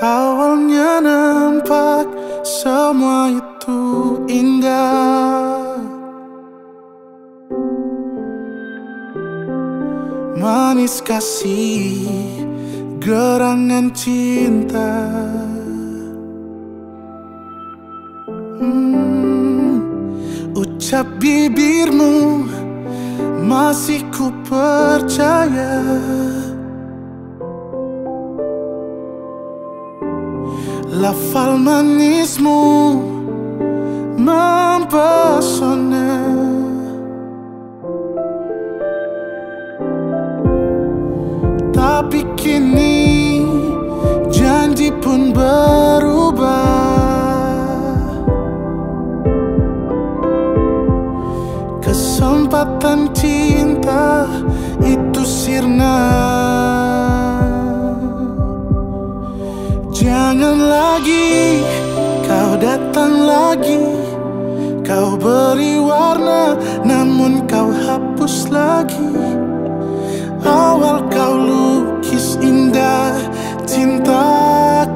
Awalnya nampak semua itu indah, manis kasih, gerangan cinta. Ucap bibirmu masih ku percaya, lafal manismu mempesona. Tapi kini janji pun berubah. Kesempatan cinta itu sirna. Jangan lagi kau datang lagi, kau beri warna namun kau hapus lagi. Awal kau lukis indah cinta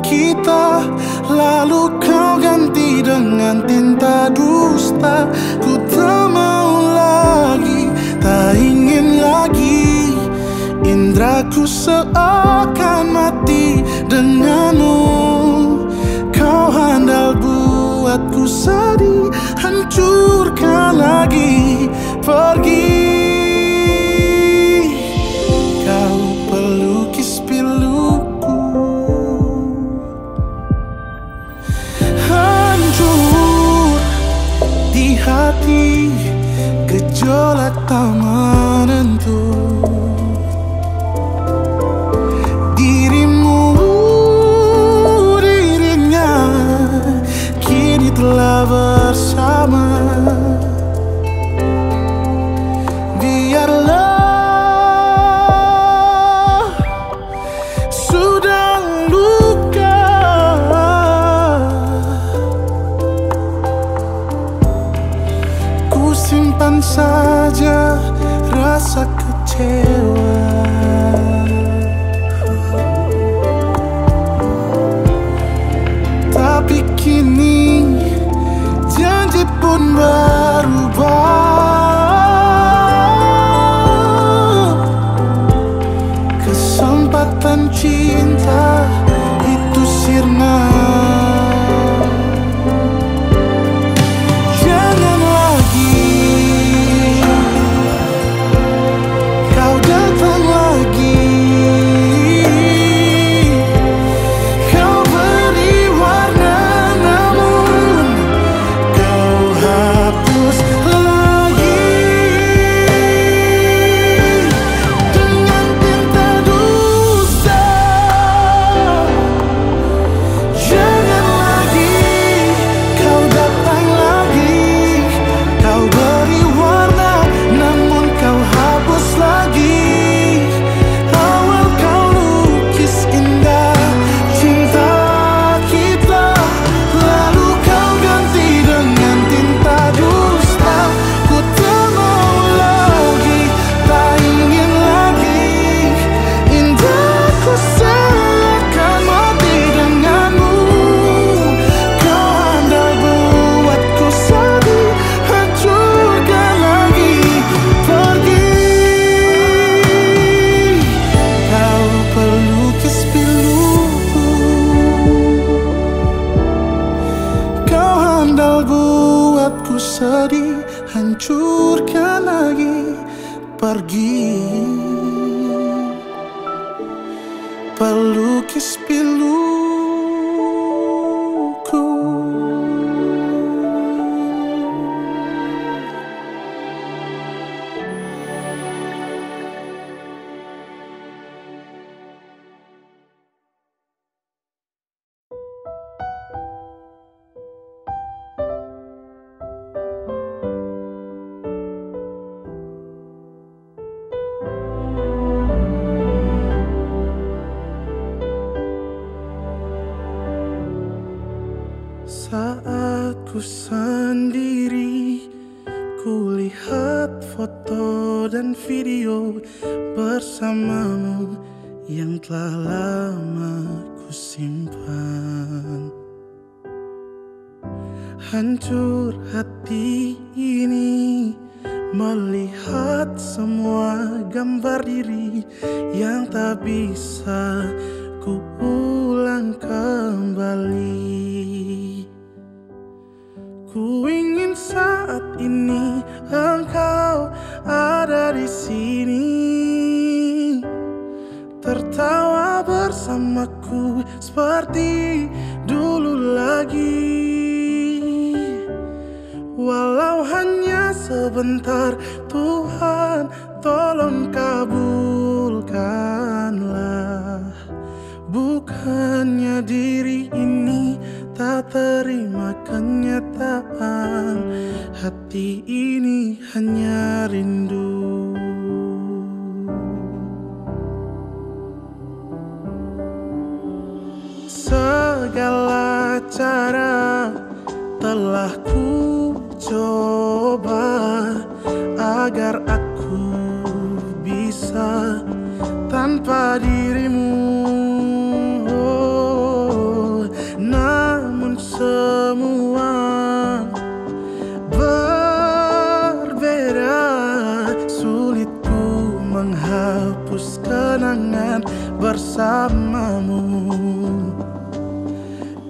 kita, lalu kau ganti dengan tinta dusta. Ku tak mau lagi, tak ingin lagi, indraku seakan mati denganmu. Kau handal buatku sedih, hancurkan lagi, pergi. Kau pelukis piluku, hancur di hati, gejolak tak menentu. Dirinya kini telah bersama. Biarlah sudah luka, ku simpan saja rasa kecewa. Tapi kini janji pun berubah. Kesempatan cinta itu sirna. Jangan lagi kau datang lagi, kau beri warna namun kau hapus lagi dengan tinta dusta. Jangan lagi kau datang lagi, kau beri warna namun kau hapus lagi. Awal kau lukis indah cinta kita, lalu kau ganti dengan tinta dusta. Ku tak mau lagi, tak ingin lagi, indahku seakan mati denganmu. Kau handal buatku sedih, hancurkan lagi, pergi. Kau pelukis piluku, kau handal buatku sedih, hancurkan lagi, pergi. Pelukis piluku. Saat ku sendiri, ku lihat foto dan video bersamamu yang telah lama ku ku simpan. Hancur hati ini melihat semua gambar diri yang tak bisa ku ulang kembali. Ku ingin saat ini engkau ada di sini, tertawa bersamaku seperti dulu lagi. Walau hanya sebentar, Tuhan tolong kabulkanlah. Bukannya diri ini tak terima kenyataan, hati ini hanya rindu. Segala cara telah ku coba agar aku bisa tanpa dirimu. Namun semua berbeda, sulit ku menghapus kenangan bersamamu.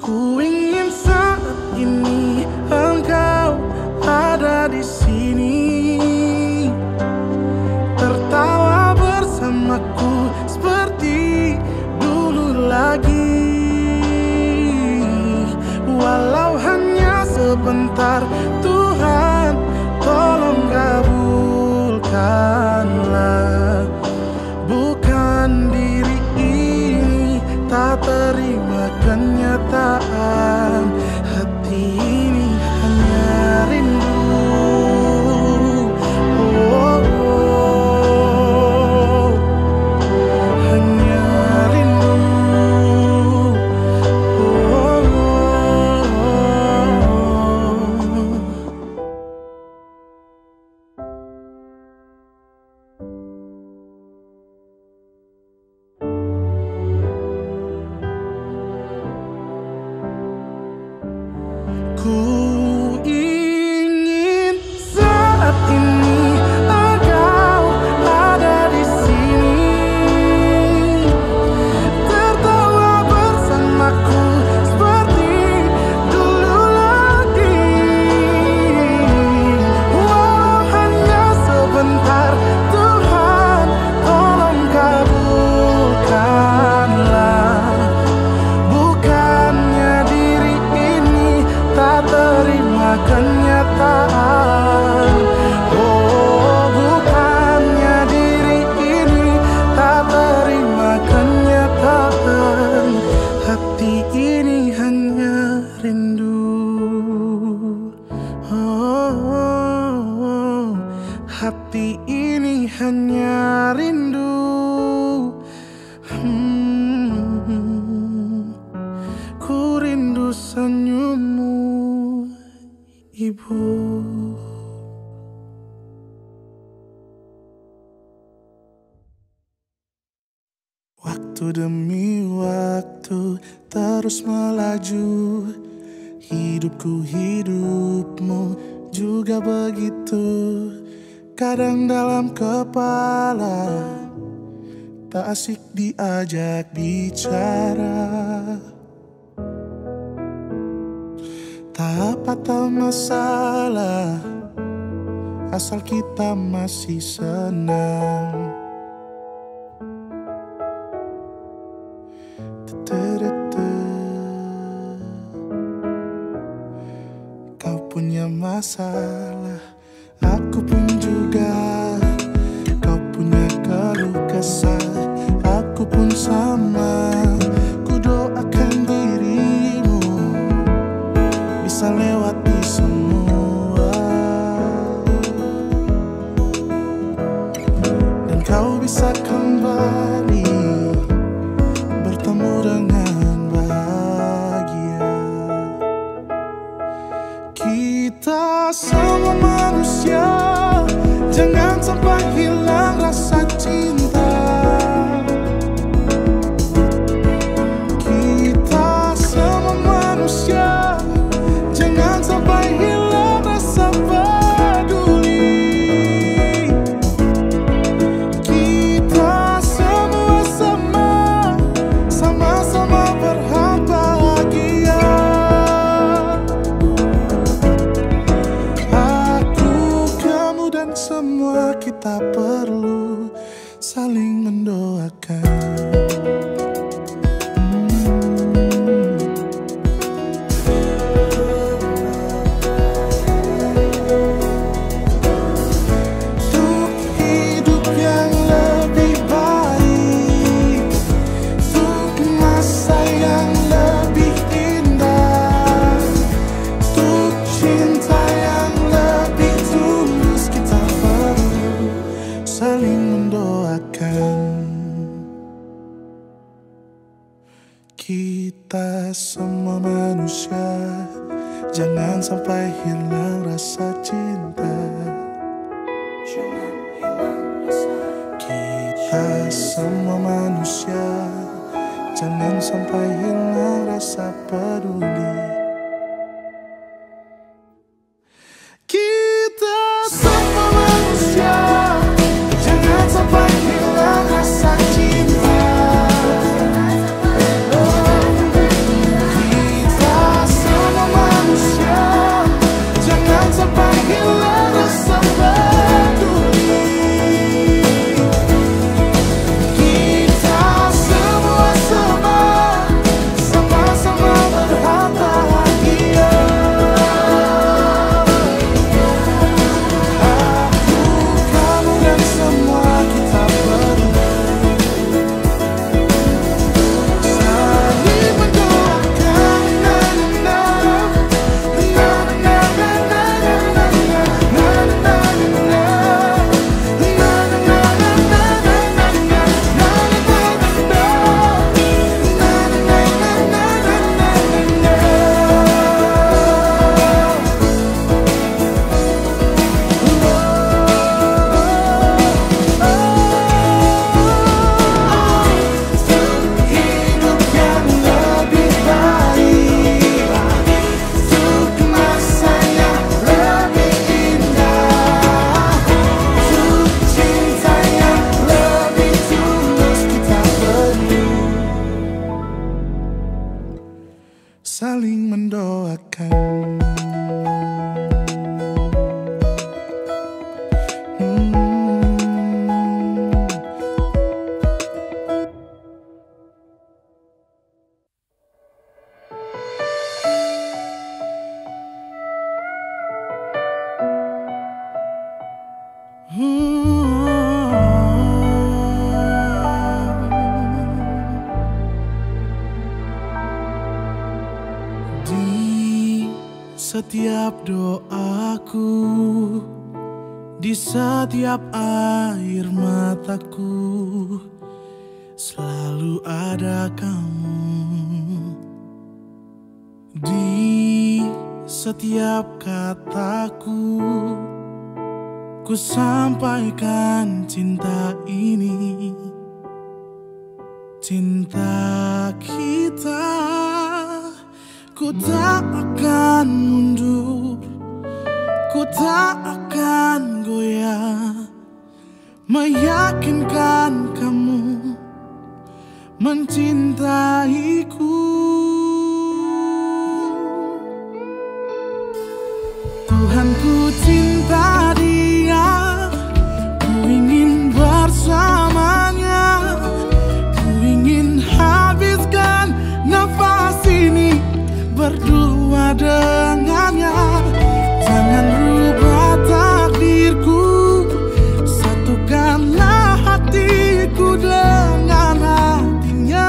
Ku ingin saat ini engkau ada di sini, tertawa bersamaku seperti dulu lagi. Walau hanya sebentar, Tuhan tolong kabulkanlah. Bukan diri ini tak terima kenyataan, hati ini hanya rindu. Oh, oh, hanya rindu. Oh, ku ingin saat ini engkau ada di sini, tertawa bersamaku seperti dulu lagi. Walau hanya sebentar, Tuhan tolong kabulkanlah. Bukannya diri ini tak terima kenyataan. Oh, bukannya diri ini tak terima kenyataan, hati ini hanya rindu. Oh, hati ini hanya rindu. Ku rindu senyummu, Ibu. Waktu demi waktu terus melaju, hidupku hidupmu juga begitu. Kadang dalam kepala tak asik diajak bicara. Tak patah masalah asal kita masih senang. Kau punya masalah, aku pun juga. Kau punya keluh kesah, aku pun sama. Ku doakan dirimu bisa lewati semua, dan kau bisa kembali bertemu dengan bahagia. Kita semua Kita semua manusia, jangan sampai hilang rasa cinta. Kita semua manusia, jangan sampai hilang rasa peduli. Kita semua manusia, jangan sampai hilang rasa cinta. Kita semua manusia, jangan sampai hilang rasa peduli. Kita semua sama-sama berhak bahagia. Saling mendoakan. Setiap doaku, di setiap air mataku, selalu ada kamu. Di setiap kataku, ku sampaikan cinta ini. Cinta kita, ku tak akan mundur, ku tak akan goyah, meyakinkan kamu mencintaiku. Tuhan, ku cinta dia, ku ingin bersamanya, ku ingin habiskan nafas ini berdua dengannya. Jangan rubah takdirku, satukanlah hatiku dengan hatinya.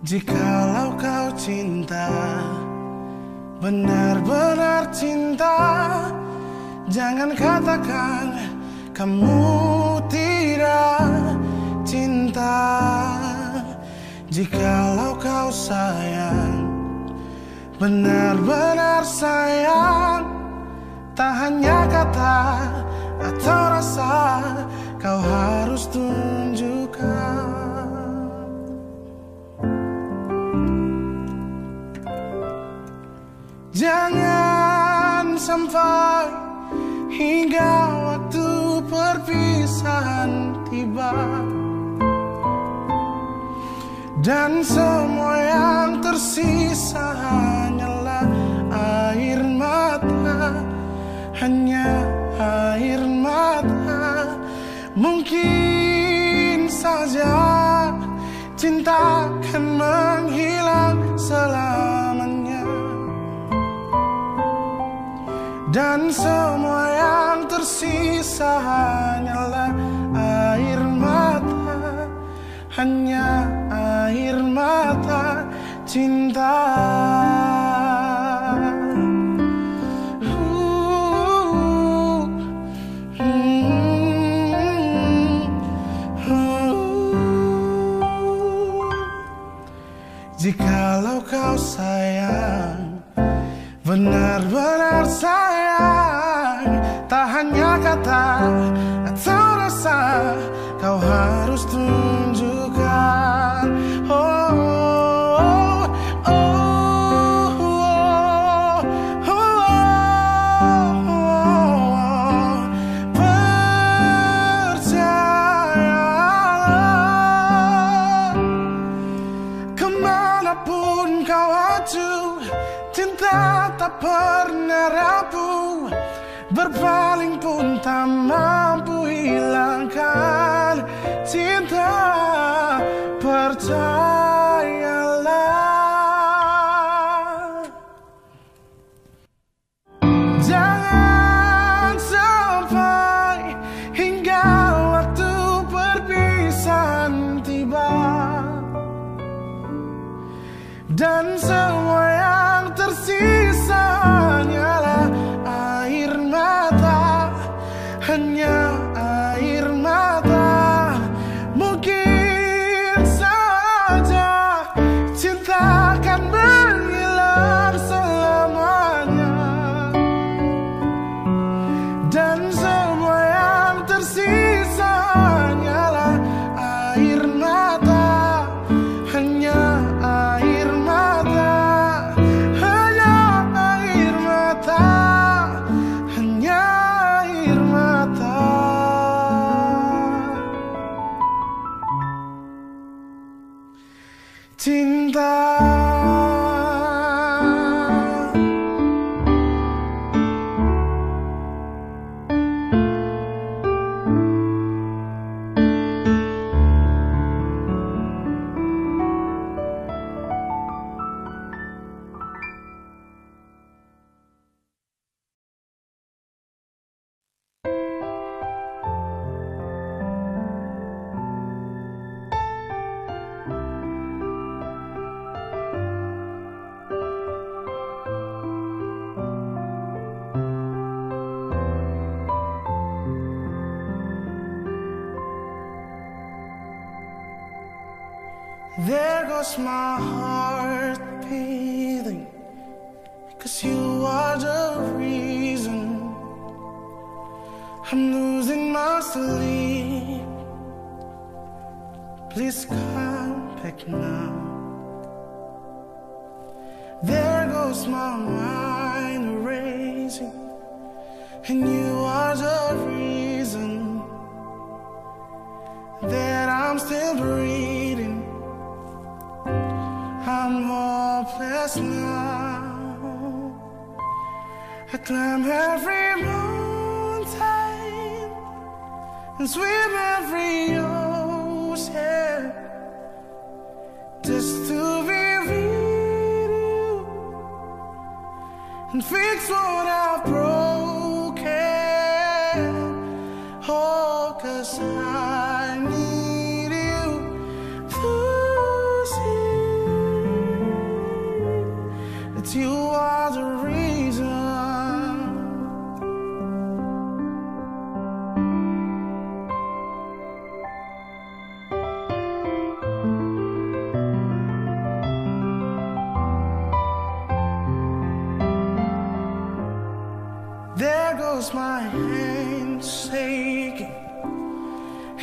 Jikalau kau cinta, benar-benar cinta, jangan katakan kamu tidak cinta. Jikalau kau sayang, benar-benar sayang, tak hanya kata atau rasa, kau harus tunjukkan. Jangan sampai hingga waktu perpisahan tiba dan semua yang tersisa hanyalah air mata, hanya air mata. Mungkin saja cinta akan menghilang selamanya, dan semua yang tersisa hanyalah air mata, hanya air mata cinta. Jikalau kau sayang, benar-benar sayang, tak hanya kata atau rasa, kau harus tunjukkan. Oh, oh, oh, oh, oh, oh. Percayalah, kemanapun kau aju, cinta tak pernah rapuh, berpaling pun tak mampu hilangkan cinta. Percayalah, jangan sampai hingga waktu perpisahan tiba dan semua yang tersisa hanyalah air mata, hanya air mata. Mungkin saja cinta akan menghilang selamanya, dan semua yang tersisa hanyalah air mata, hanya air mata, hanya air mata, hanya air mata. Cinta. There goes my heart beating, because you are the reason I'm losing my sleep. Please come back now. There goes my mind racing, and you are the reason that I'm still breathing. I'm hopeless now. I climb every mountain and swim every ocean just to be with you and fix what I've broken. Oh, 'cause I need you to see. that you are the reason. There goes my hand shaking,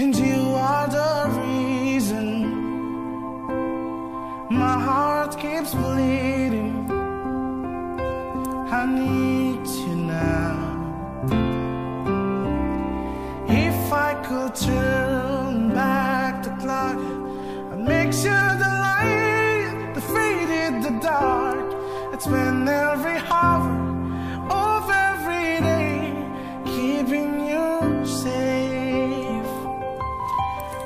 and you are the reason. My heart keeps bleeding. I need you now. If I could turn back the clock, I'd make sure the light that faded the dark. I'd spend every hour of every day keeping you safe.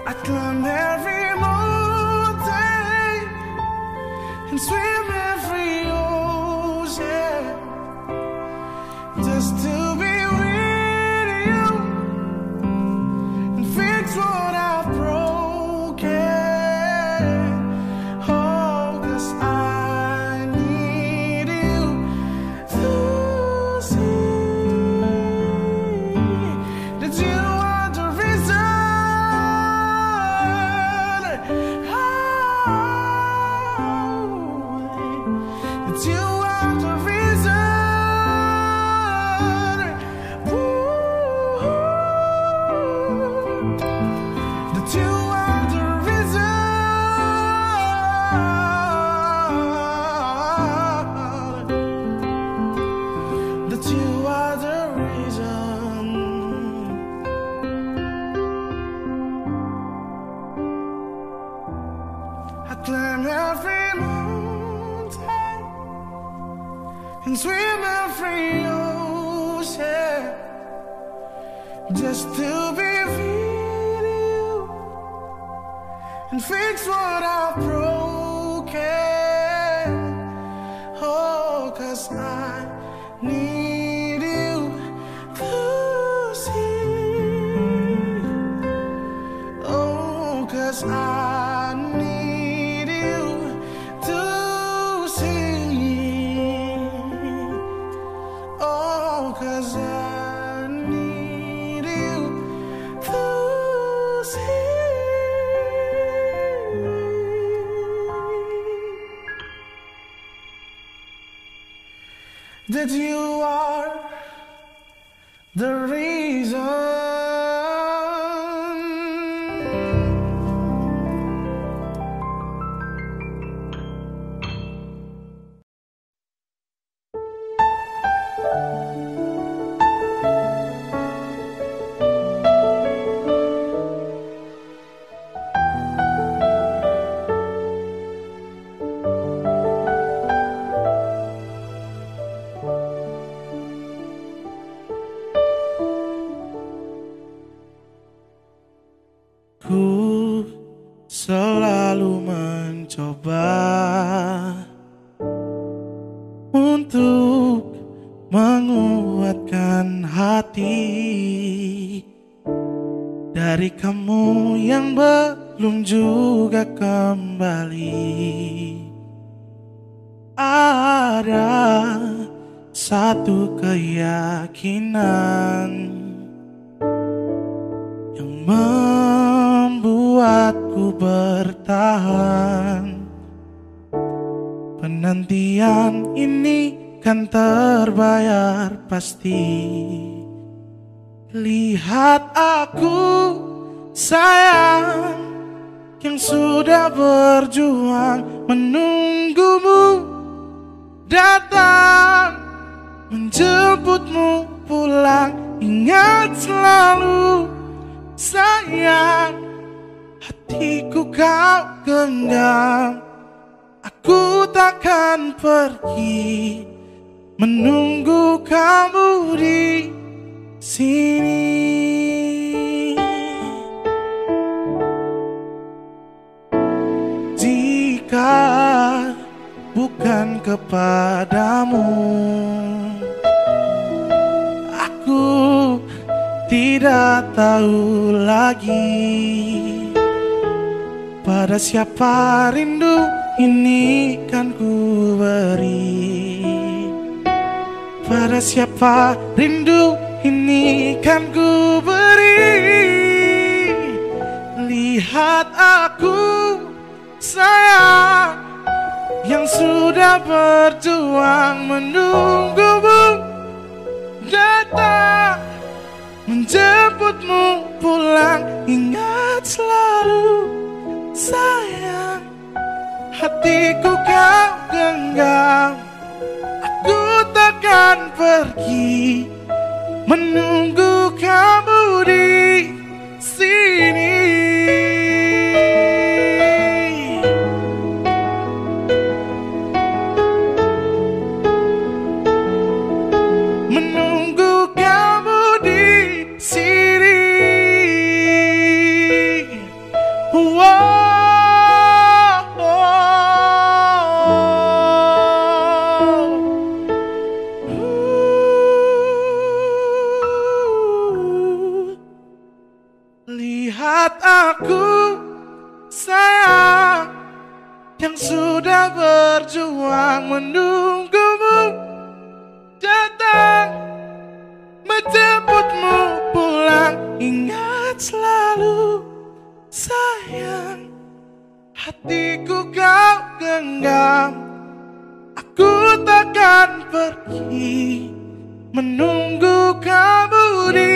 I'd climb every mountain and swim every ocean just to be with you and fix what I've broken. Oh, 'cause I need you to see that you are the reason. That you are the reason. Ooh. That you are the reason. That you are the reason. I climb every mountain and swim every ocean just to be with you and fix what I've broken. Oh, 'cause I need you to see. Oh, 'cause I need you to see. Oh, 'cause I need you to see. That you are the reason. Ku selalu mencoba untuk menguatkan hati dari kamu yang belum juga kembali. Ada satu keyakinan yang membuatku bertahan. Penantian ini kan terbayar pasti. Lihat aku sayang, yang sudah berjuang menunggumu datang, menjemputmu pulang. Ingat selalu sayang, hatiku kau genggam. Aku takkan pergi, menunggu kamu di sini. Jika bukan kepadamu, aku tidak tahu lagi pada siapa rindu ini kan ku beri. Pada siapa rindu ini kan ku beri. Lihat aku sayang, yang sudah berjuang menunggumu datang menjemputmu pulang. Ingat selalu sayang, hatiku kau genggam. Aku takkan pergi, menunggu kamu di sini. Menunggu kamu di sini. Lihat aku sayang, yang sudah berjuang menunggumu datang menjemputmu pulang. Ingat selalu sayang, hatiku kau genggam. Aku takkan pergi, menunggu kamu di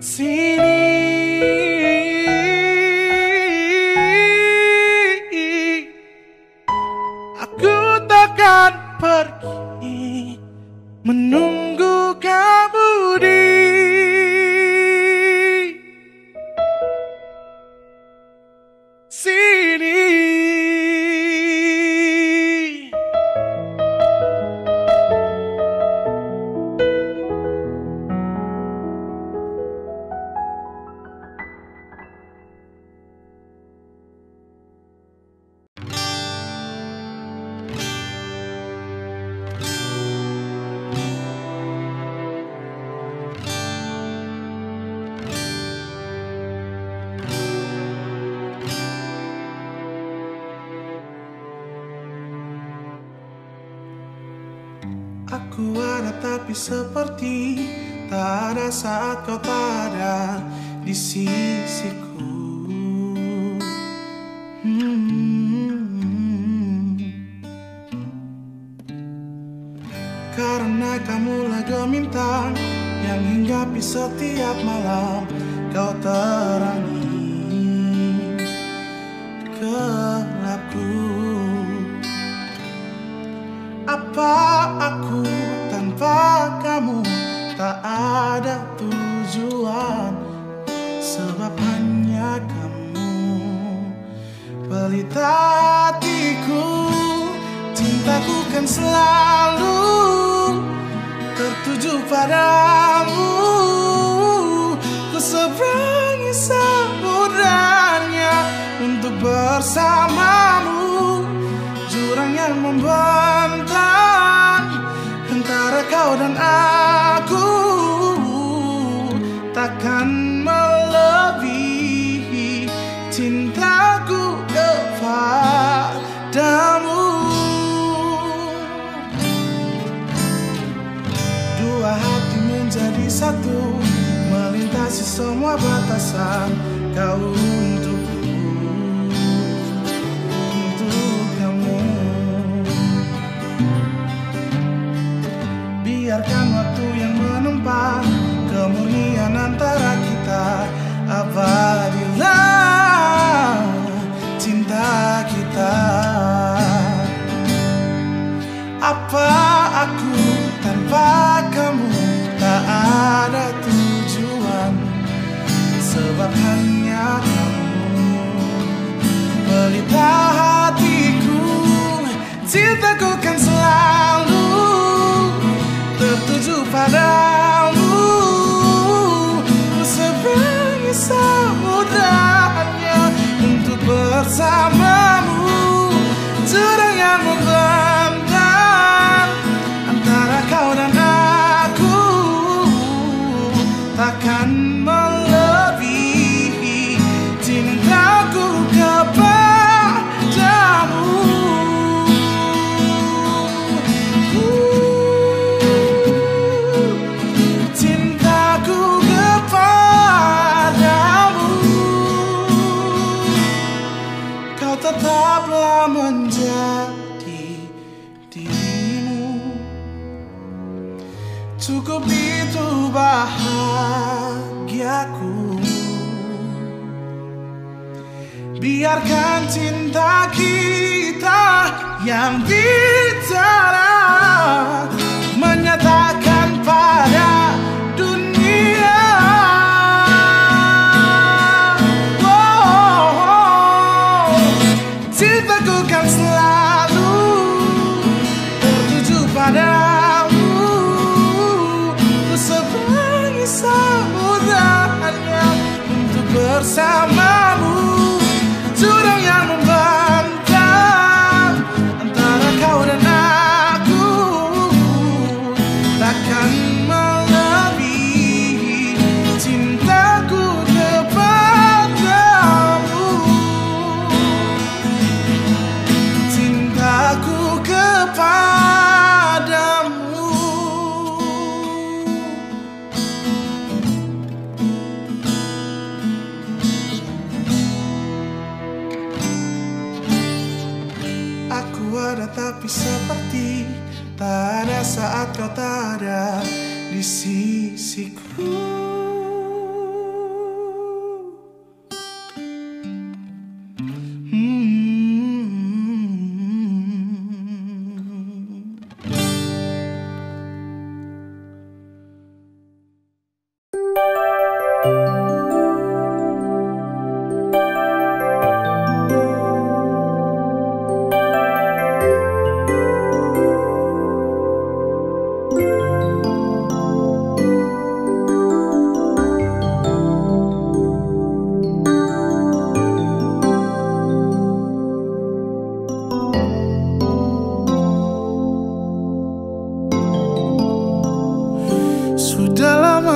sini. Aku takkan pergi, menunggu kamu di sini. Aku ada tapi seperti tak ada saat kau tak ada di sisiku. Karena kamulah gemintang yang hinggapi setiap malam kau terangi gelapku. Apa aku tanpa kamu? Tak ada tujuan, sebab hanya kamu pelita hatiku. Cintaku kan selalu tertuju padamu. Ku seberangi samudanya untuk bersamamu. Jurang yang membentang antara kau dan aku takkan melebihi cintaku kepadamu. Dua hati menjadi satu, melintasi semua batasan. Kau biarkan waktu yang menempa kemurnian antara kita. Abadilah cinta kita. Apa aku tanpa kamu? Tak ada tujuan, sebab hanya kamu pelita hatiku. Cintaku kan selalu tertuju padamu. Ku seberangi samudanya untuk bersamamu. Jurang yang membentang antara kau dan aku takkan melebihi cintaku kepadamu. dirimu. Cukup itu bahagiaku. Biarkan cinta kita yang bicara, menyatakan pada dunia, cintaku kan selalu tertuju padamu. Ku sebagai samudranya untuk bersamamu. Jurang yang membentang antara kau dan aku takkan melebihi cintaku kepadamu. Cintaku kepadamu. Aku ada tapi seperti tak ada saat kau tak ada di sisiku.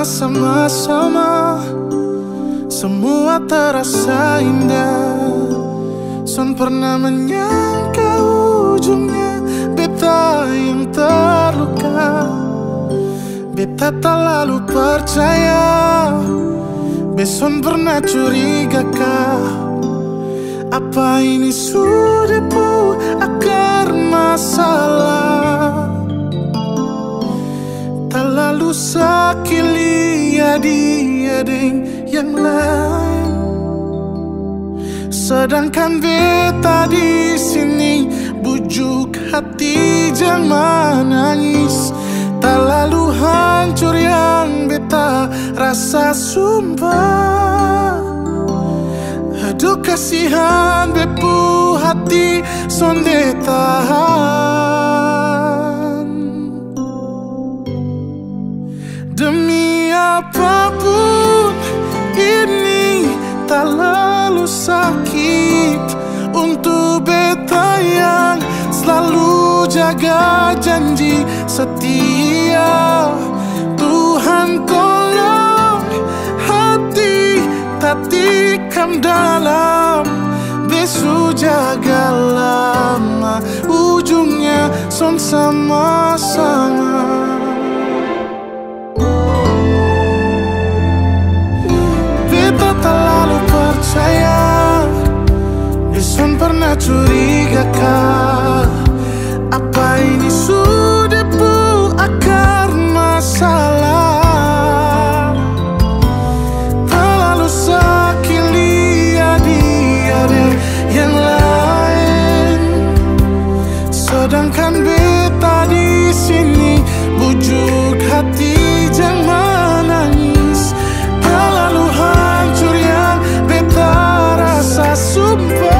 Sama-sama semua terasa indah. Sun pernah menyangka ujungnya beta yang terluka. Beta tak lalu percaya. Beson pernah curigakah? Apa ini sudah bu akar masalah? Tak lalu sakili adik-adik yang lain, sedangkan beta di sini bujuk hati jangan menangis. Tak lalu hancur yang beta rasa sumpah. Aduh kasihan bepu hati sonde tahan. Demi apapun ini tak lalu sakit untuk beta yang selalu jaga janji setia. Tuhan tolong hati tak tikam dalam, besu jaga lama ujungnya son sama-sama. Tak lalu percaya, Beson pernah curigakah? Apa ini sudah bu akar masalah? Tak lalu sakili adik-adik yang lain, sedangkan beta di sini bujuk hati jangan menangis. Tak lalu hancur yang beta rasa sumpah.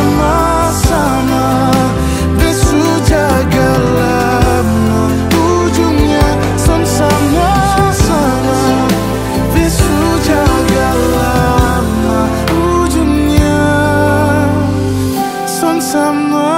sama-sama. Besok jaga lama, ujungnya son sama-sama. Besok jaga lama, ujungnya son sama-sama.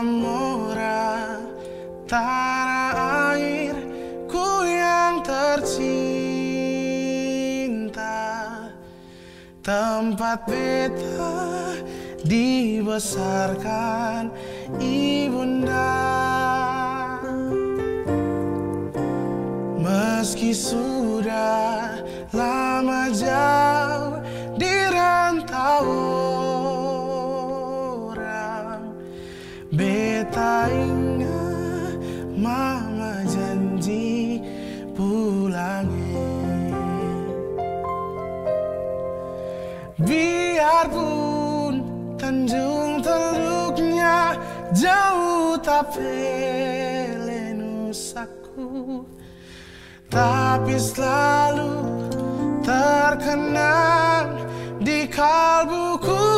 Murah tanah airku yang tercinta, tempat beta dibesarkan ibunda. Meski sudah lama jauh di rantau, beta ingat mama janji pulangnya. Biarpun Tanjung Teluknya jauh tapi nusaku, tapi selalu terkenang di kalbuku.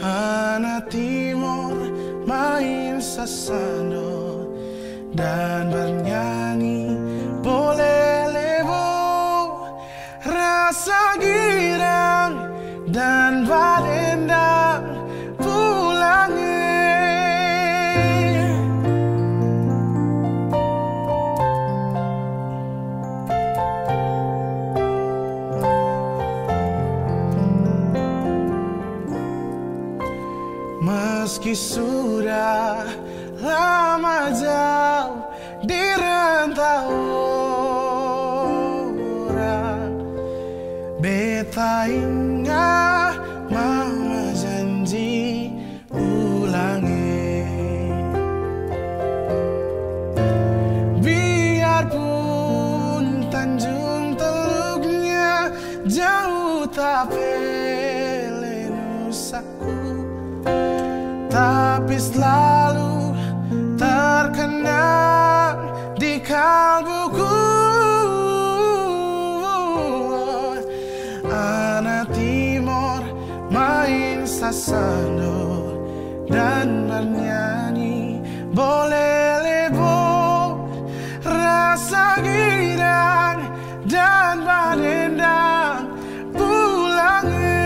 Anak Timur main sasando dan bernyanyi boleh lebo, rasa girang dan badendang pulangnya. Meski sudah lama jauh di rantau orang, beta ingat mama janji pulangnya. Biarpun Tanjung Teluknya jauh tapi nusaku, tapi selalu terkenang di kalbuku. Anak Timur main sasando dan bernyanyi boleh lebo, rasa girang dan badendang pulangnya.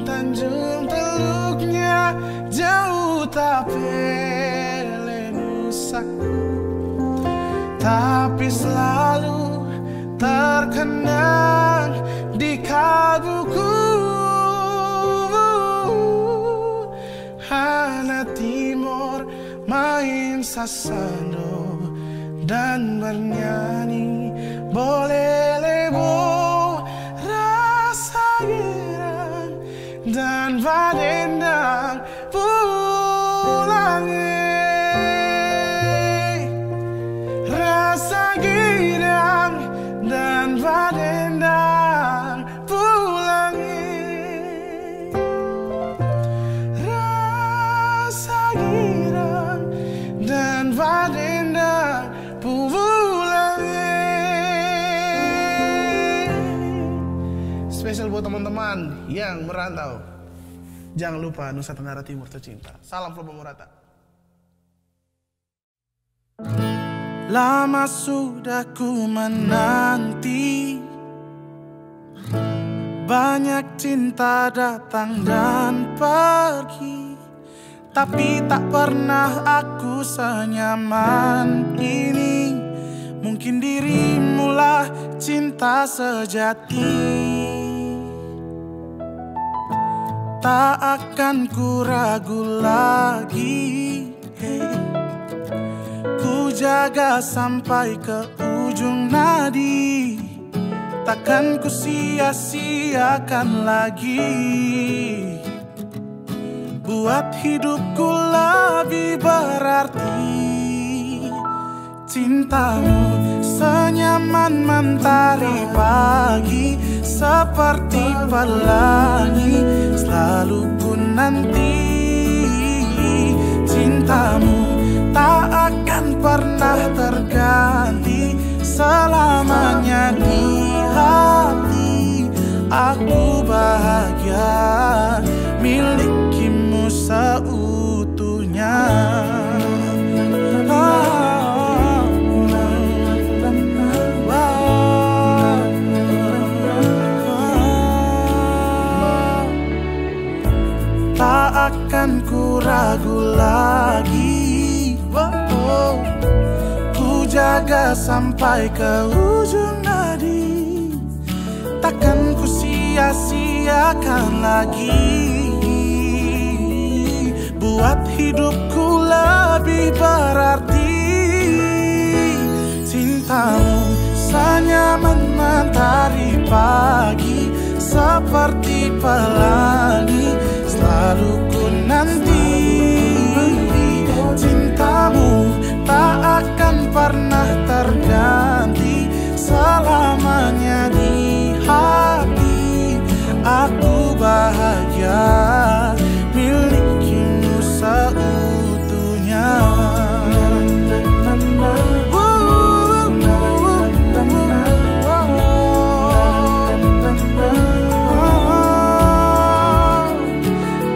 Tanjung Teluknya jauh tapi nusaku, tapi selalu terkenang di kalbuku. Anak Timur main sasando dan bernyanyi boleh lebo, rasa girang dan badendang pulangnya. Rasa girang dan badendang pulangnya. Rasa girang dan badendang pulangnya. Spesial buat teman-teman yang merantau. Jangan lupa Nusa Tenggara Timur tercinta. Salam Flow Pemurata. Lama sudah ku menanti, banyak cinta datang dan pergi, tapi tak pernah aku senyaman ini. Mungkin dirimulah cinta sejati. Tak akan ku ragu lagi, ku jaga sampai ke ujung nadi, takkan ku sia-siakan lagi. Buat hidupku lebih berarti cintamu, senyaman mentari pagi, seperti pelangi selalu ku nanti. Cintamu tak akan pernah terganti, selamanya di hati. Aku bahagia milikimu seutuhnya. Tak akan ku ragu lagi, ku jaga sampai ke ujung nadi, takkan ku sia-siakan lagi. Buat hidupku lebih berarti cintamu, senyaman mentari pagi, seperti pelangi selalu ku nanti. Cintamu tak akan pernah terganti, selamanya di hati. Aku bahagia milikimu seutuhnya.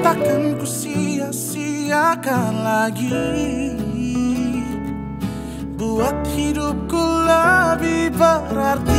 Takkan ku sia-siakan lagi, buat hidupku lebih berarti.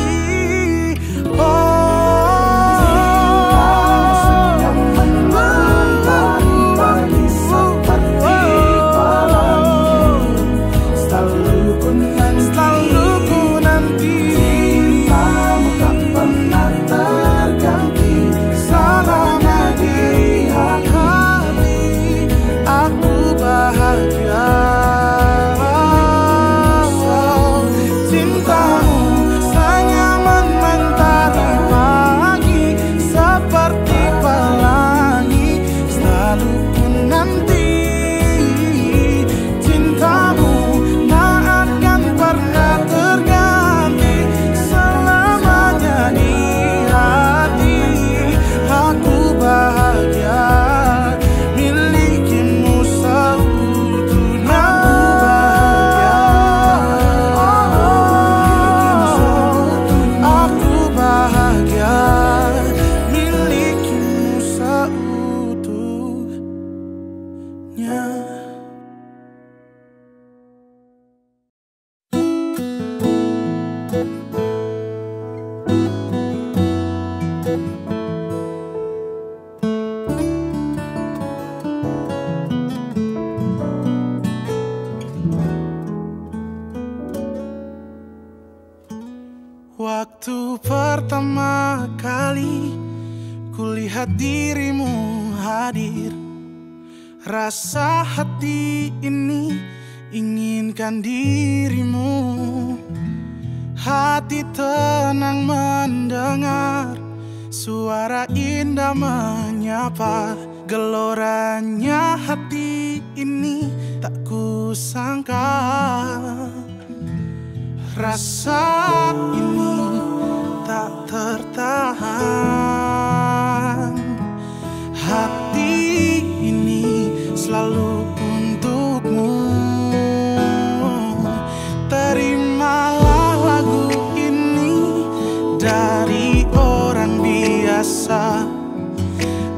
Waktu pertama kali kulihat dirimu hadir, rasa hati ini inginkan dirimu. Hati tenang mendengar suara indah menyapa, geloranya hati ini tak kusangka. Rasa ini tak tertahan, hati ini selalu untukmu. Terimalah lagu ini dari orang biasa,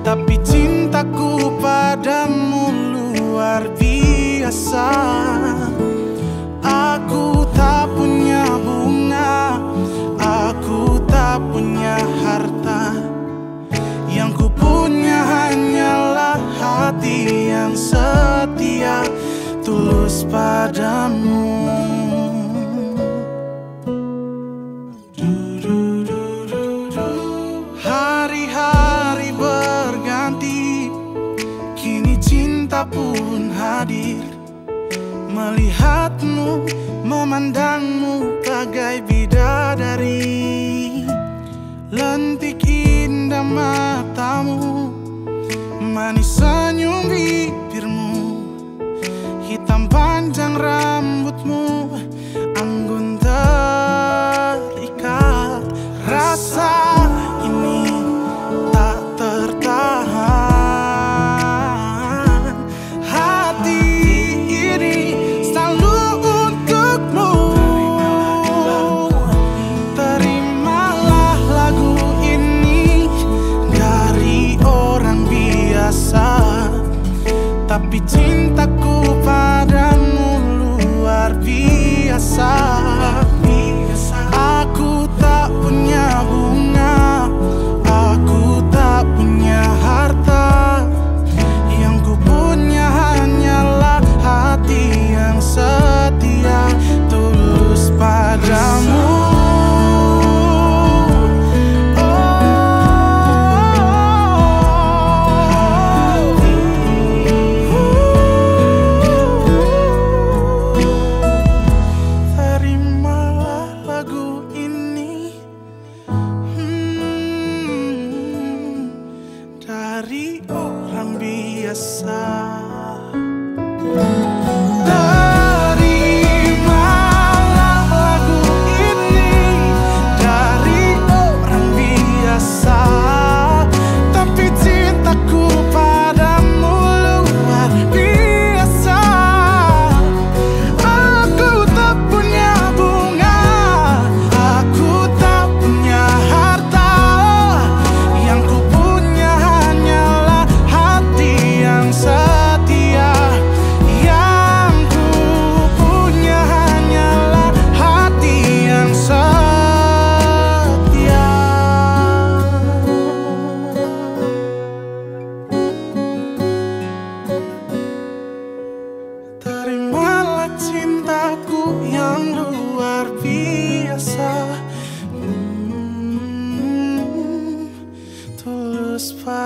tapi cintaku padamu luar biasa. Aku tak punya bunga, aku tak punya harta, yang ku punya hanyalah hati yang bagai bidadari. Lentik indah matamu, manis senyum bibirmu, hitam panjang rambutmu, anggun terikat. Rasa ini tak tertahan, hati ini selalu untukmu. Terimalah lagu ini dari orang biasa, tapi cintaku padamu luar biasa. Aku tak punya bunga, aku tak punya harta, yang ku punya hanyalah hati yang setia, tulus padamu. Dari orang biasa, terimalah lagu ini dari orang biasa, tapi cintaku padamu luar biasa. Aku tak punya bunga, aku tak punya harta, yang ku punya hanyalah hati yang setia, yang ku punya hanyalah hati yang setia. Terimalah cintaku yang luar biasa, tulus padamu.